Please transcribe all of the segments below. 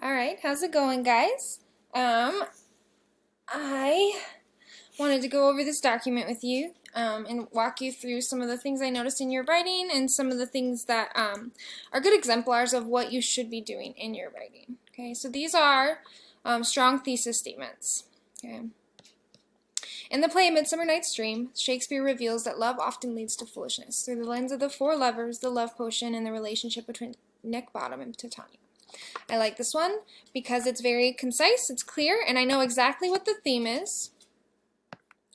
All right, how's it going, guys? I wanted to go over this document with you and walk you through some of the things I noticed in your writing and some of the things that are good exemplars of what you should be doing in your writing. Okay, so these are strong thesis statements. Okay. In the play Midsummer Night's Dream, Shakespeare reveals that love often leads to foolishness through the lens of the four lovers, the love potion, and the relationship between Nick Bottom and Titania. I like this one because it's very concise, it's clear, and I know exactly what the theme is.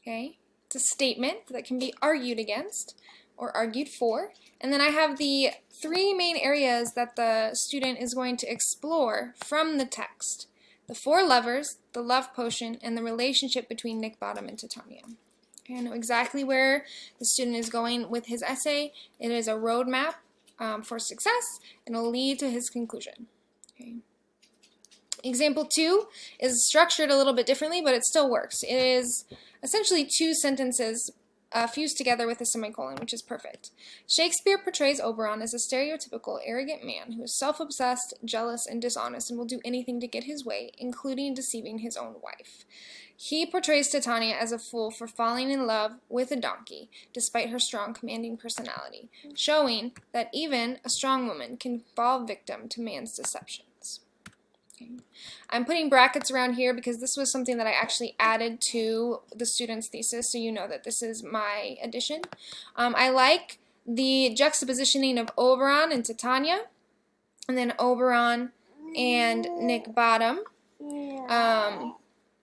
Okay, it's a statement that can be argued against or argued for. And then I have the three main areas that the student is going to explore from the text. The four lovers, the love potion, and the relationship between Nick Bottom and Titania. Okay, I know exactly where the student is going with his essay. It is a roadmap for success, and it'll lead to his conclusion. Okay. Example 2 is structured a little bit differently, but it still works. It is essentially two sentences fused together with a semicolon, which is perfect. Shakespeare portrays Oberon as a stereotypical, arrogant man who is self-obsessed, jealous, and dishonest and will do anything to get his way, including deceiving his own wife. He portrays Titania as a fool for falling in love with a donkey, despite her strong, commanding personality, showing that even a strong woman can fall victim to man's deceptions. Okay. I'm putting brackets around here because this was something that I actually added to the student's thesis, so you know that this is my addition. I like the juxtapositioning of Oberon and Titania, and then Oberon and Nick Bottom.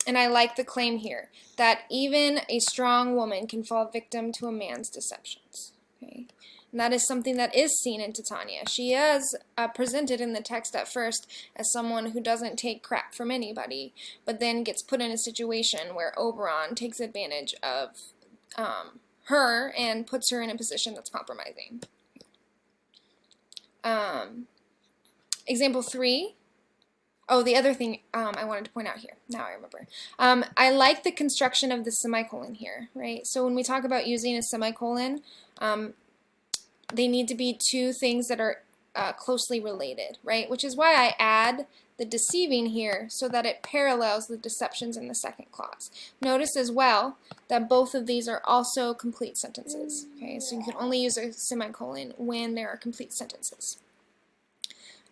And I like the claim here that even a strong woman can fall victim to a man's deceptions. Okay. And that is something that is seen in Titania. She is presented in the text at first as someone who doesn't take crap from anybody, but then gets put in a situation where Oberon takes advantage of her and puts her in a position that's compromising. Example 3. Oh, the other thing I wanted to point out here. Now I remember. I like the construction of the semicolon here, right? So when we talk about using a semicolon, they need to be two things that are closely related, right? Which is why I add the deceiving here so that it parallels the deceptions in the second clause. Notice as well that both of these are also complete sentences, okay? So you can only use a semicolon when there are complete sentences.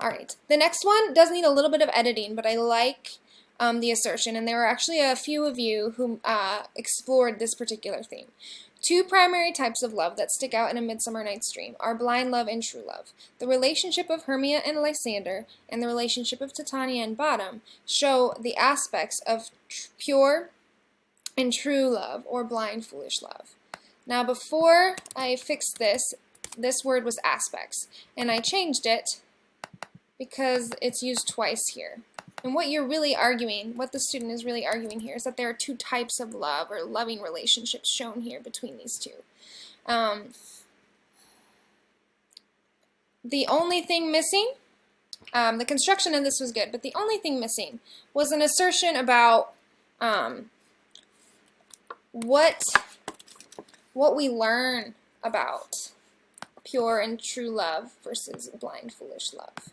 All right, the next one does need a little bit of editing, but I like the assertion, and there were actually a few of you who explored this particular theme. Two primary types of love that stick out in A Midsummer Night's Dream are blind love and true love. The relationship of Hermia and Lysander and the relationship of Titania and Bottom show the aspects of pure and true love, or blind, foolish love. Now, before I fixed this, this word was aspects, and I changed it because it's used twice here. And what you're really arguing, what the student is really arguing here, is that there are two types of love or loving relationships shown here between these two. The only thing missing, the construction of this was good, but the only thing missing was an assertion about what we learn about pure and true love versus blind, foolish love.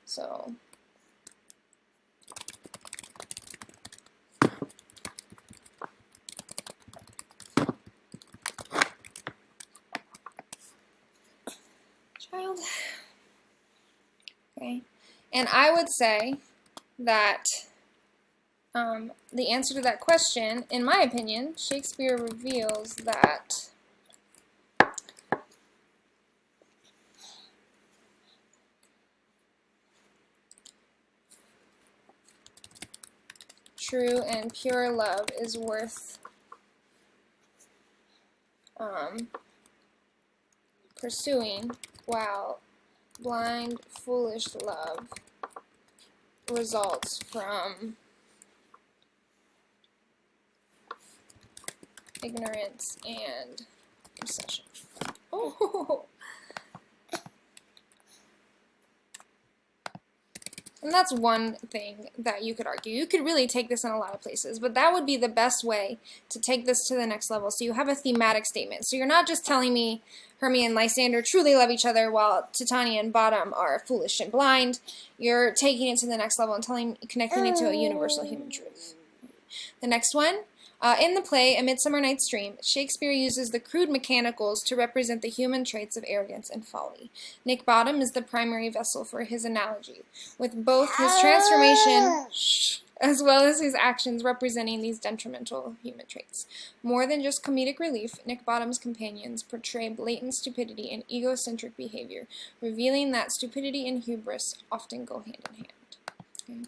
So child. Okay. And I would say that the answer to that question, in my opinion, Shakespeare reveals that true and pure love is worth pursuing, while blind, foolish love results from ignorance and obsession. Oh! And that's one thing that you could argue. You could really take this in a lot of places, but that would be the best way to take this to the next level. So you have a thematic statement. So you're not just telling me Hermia and Lysander truly love each other while Titania and Bottom are foolish and blind. You're taking it to the next level and connecting it to a universal human truth. The next one. In the play, A Midsummer Night's Dream, Shakespeare uses the crude mechanicals to represent the human traits of arrogance and folly. Nick Bottom is the primary vessel for his analogy, with both his transformation as well as his actions representing these detrimental human traits. More than just comedic relief, Nick Bottom's companions portray blatant stupidity and egocentric behavior, revealing that stupidity and hubris often go hand in hand. Okay.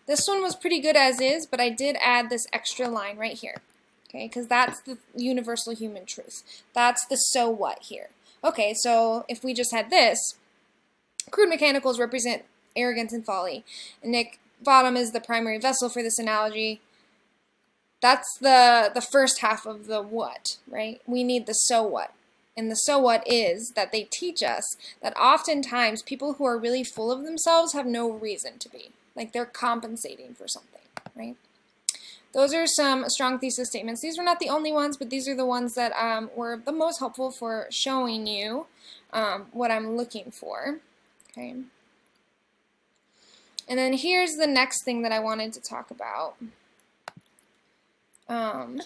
This one was pretty good as is, but I did add this extra line right here, okay, because that's the universal human truth. That's the so what here. Okay, so if we just had this, crude mechanicals represent arrogance and folly, and Nick Bottom is the primary vessel for this analogy. That's the first half of the what, right? We need the so what. And the so what is that they teach us that oftentimes people who are really full of themselves have no reason to be. Like they're compensating for something, right? Those are some strong thesis statements. These were not the only ones, but these are the ones that were the most helpful for showing you what I'm looking for, okay? And then here's the next thing that I wanted to talk about. Okay.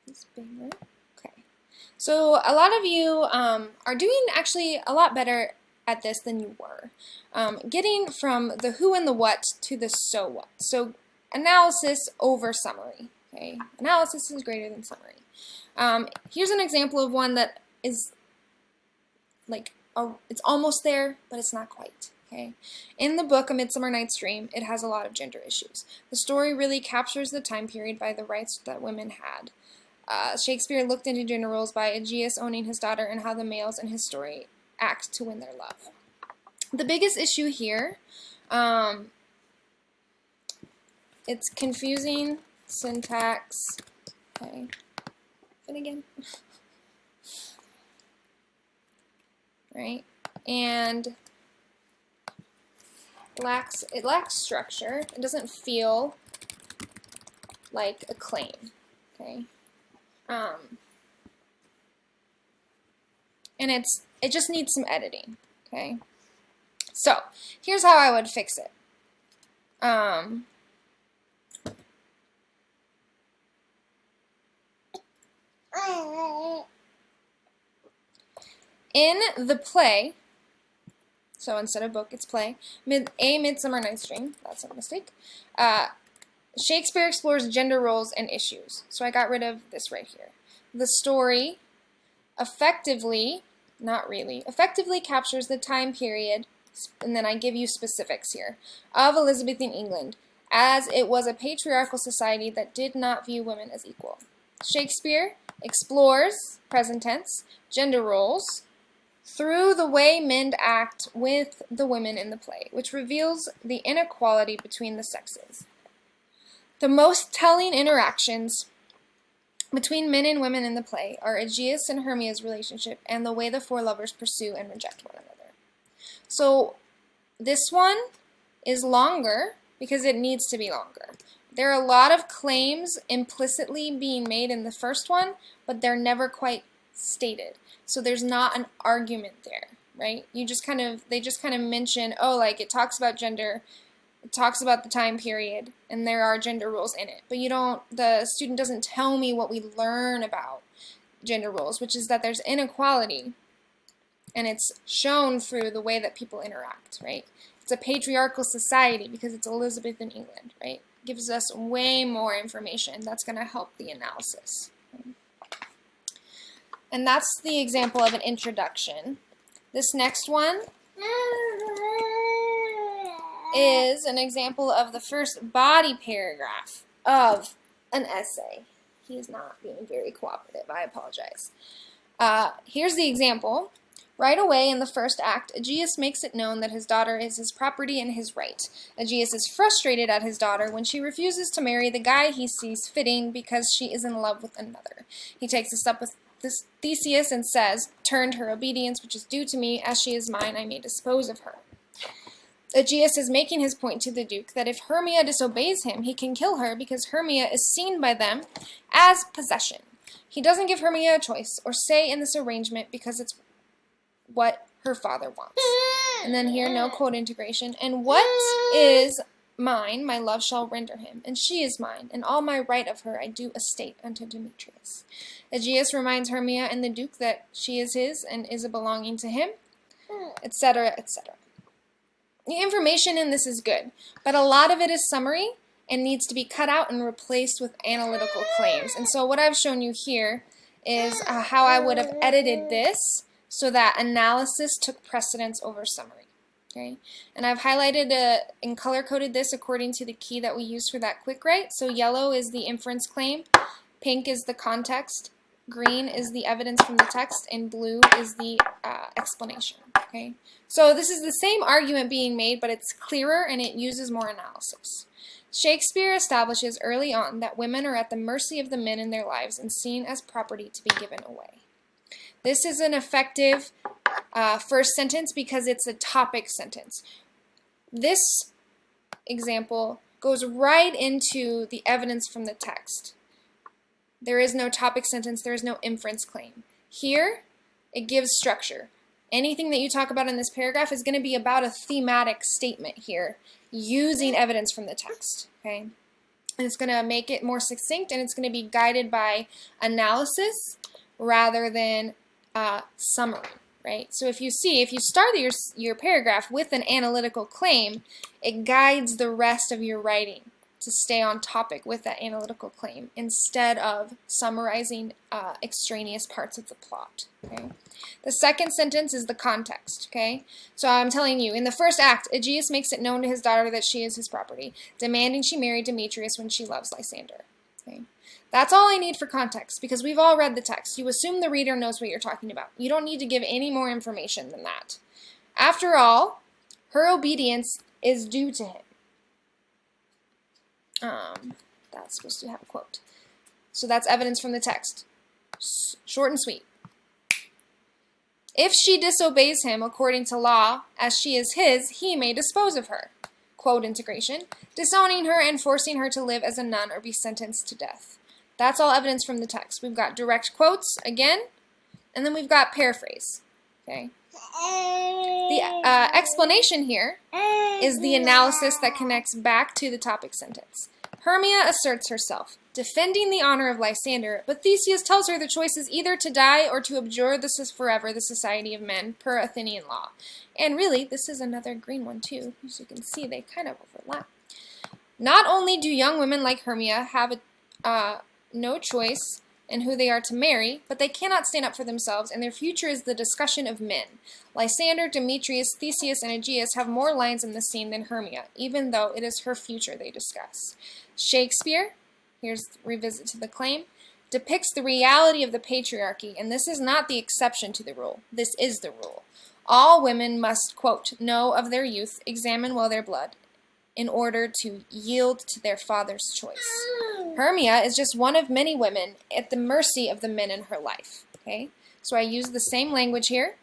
This bigger. So a lot of you are doing actually a lot better at this than you were. Getting from the who and the what to the so what. So analysis over summary. Okay, analysis is greater than summary. Here's an example of one that is like it's almost there, but it's not quite. Okay, in the book A Midsummer Night's Dream, it has a lot of gender issues. The story really captures the time period by the rights that women had. Shakespeare looked into gender roles by Aegeus owning his daughter and how the males in his story act to win their love. The biggest issue here, it's confusing syntax. Okay, and again, right? And it lacks structure. It doesn't feel like a claim. Okay. And it just needs some editing, okay? So, here's how I would fix it. In the play, so instead of book, it's play, A Midsummer Night's Dream, that's a mistake, Shakespeare explores gender roles and issues. So I got rid of this right here. The story effectively, not really, effectively captures the time period, and then I give you specifics here, of Elizabethan England, as it was a patriarchal society that did not view women as equal. Shakespeare explores, present tense, gender roles through the way men act with the women in the play, which reveals the inequality between the sexes. The most telling interactions between men and women in the play are Aegeus and Hermia's relationship and the way the four lovers pursue and reject one another. So this one is longer because it needs to be longer. There are a lot of claims implicitly being made in the first one, but they're never quite stated. So there's not an argument there, right? They just kind of mention, oh, like it talks about gender, it talks about the time period, and there are gender roles in it. But the student doesn't tell me what we learn about gender roles, which is that there's inequality, and it's shown through the way that people interact, right? It's a patriarchal society because it's Elizabethan England, right? It gives us way more information that's going to help the analysis. And that's the example of an introduction. This next one is an example of the first body paragraph of an essay. He is not being very cooperative. I apologize. Here's the example. Right away in the first act, Aegeus makes it known that his daughter is his property and his right. Aegeus is frustrated at his daughter when she refuses to marry the guy he sees fitting because she is in love with another. He takes a step this Theseus and says, "Turned her obedience, which is due to me, as she is mine, I may dispose of her." Aegeus is making his point to the Duke that if Hermia disobeys him, he can kill her because Hermia is seen by them as possession. He doesn't give Hermia a choice or say in this arrangement because it's what her father wants. And then here, no quote integration. "And what is mine, my love shall render him, and she is mine, and all my right of her I do estate unto Demetrius." Aegeus reminds Hermia and the Duke that she is his and is a belonging to him, etc., etc. The information in this is good, but a lot of it is summary and needs to be cut out and replaced with analytical claims. And so what I've shown you here is how I would have edited this so that analysis took precedence over summary. Okay? And I've highlighted and color-coded this according to the key that we used for that quick write. So yellow is the inference claim, pink is the context, green is the evidence from the text, and blue is the explanation. Okay? So this is the same argument being made, but it's clearer and it uses more analysis. Shakespeare establishes early on that women are at the mercy of the men in their lives and seen as property to be given away. This is an effective first sentence because it's a topic sentence. This example goes right into the evidence from the text. There is no topic sentence, there is no inference claim. Here, it gives structure. Anything that you talk about in this paragraph is going to be about a thematic statement here, using evidence from the text. Okay? And it's going to make it more succinct, and it's going to be guided by analysis rather than summary. Right? So if you start your paragraph with an analytical claim, it guides the rest of your writing to stay on topic with that analytical claim instead of summarizing extraneous parts of the plot. Okay? The second sentence is the context. Okay? So I'm telling you, in the first act, Aegeus makes it known to his daughter that she is his property, demanding she marry Demetrius when she loves Lysander. Okay? That's all I need for context, because we've all read the text. You assume the reader knows what you're talking about. You don't need to give any more information than that. After all, her obedience is due to him. That's supposed to have a quote. So that's evidence from the text. Short and sweet. If she disobeys him according to law, as she is his, he may dispose of her. Quote integration. Disowning her and forcing her to live as a nun or be sentenced to death. That's all evidence from the text. We've got direct quotes, again, and then we've got paraphrase. Okay. The explanation here is the analysis that connects back to the topic sentence. Hermia asserts herself, defending the honor of Lysander, but Theseus tells her the choice is either to die or to abjure forever the society of men, per Athenian law. And really, this is another green one too. As you can see, they kind of overlap. Not only do young women like Hermia have no choice in who they are to marry, but they cannot stand up for themselves, and their future is the discussion of men. Lysander, Demetrius, Theseus, and Aegeus have more lines in the scene than Hermia, even though it is her future they discuss. Shakespeare, here's revisit to the claim, depicts the reality of the patriarchy, and this is not the exception to the rule. This is the rule. All women must, quote, know of their youth, examine well their blood, in order to yield to their father's choice. Hermia is just one of many women at the mercy of the men in her life. Okay, so I use the same language here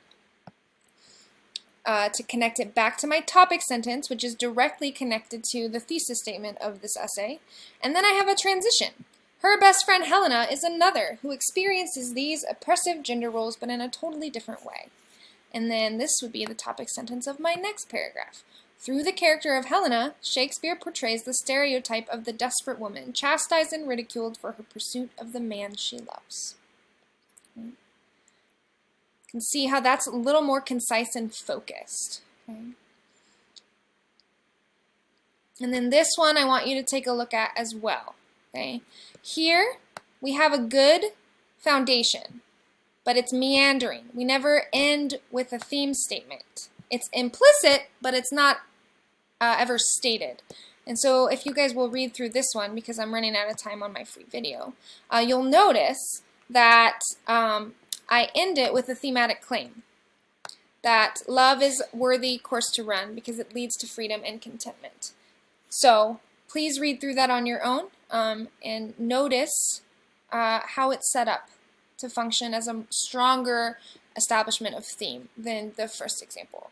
to connect it back to my topic sentence, which is directly connected to the thesis statement of this essay. And then I have a transition. Her best friend Helena is another who experiences these oppressive gender roles, but in a totally different way. And then this would be the topic sentence of my next paragraph. Through the character of Helena, Shakespeare portrays the stereotype of the desperate woman, chastised and ridiculed for her pursuit of the man she loves. Okay. You can see how that's a little more concise and focused. Okay. And then this one I want you to take a look at as well. Okay. Here we have a good foundation, but it's meandering. We never end with a theme statement. It's implicit, but it's not ever stated. And so if you guys will read through this one, because I'm running out of time on my free video, you'll notice that I end it with a thematic claim. That love is worthy course to run because it leads to freedom and contentment. So please read through that on your own and notice how it's set up to function as a stronger establishment of theme than the first example.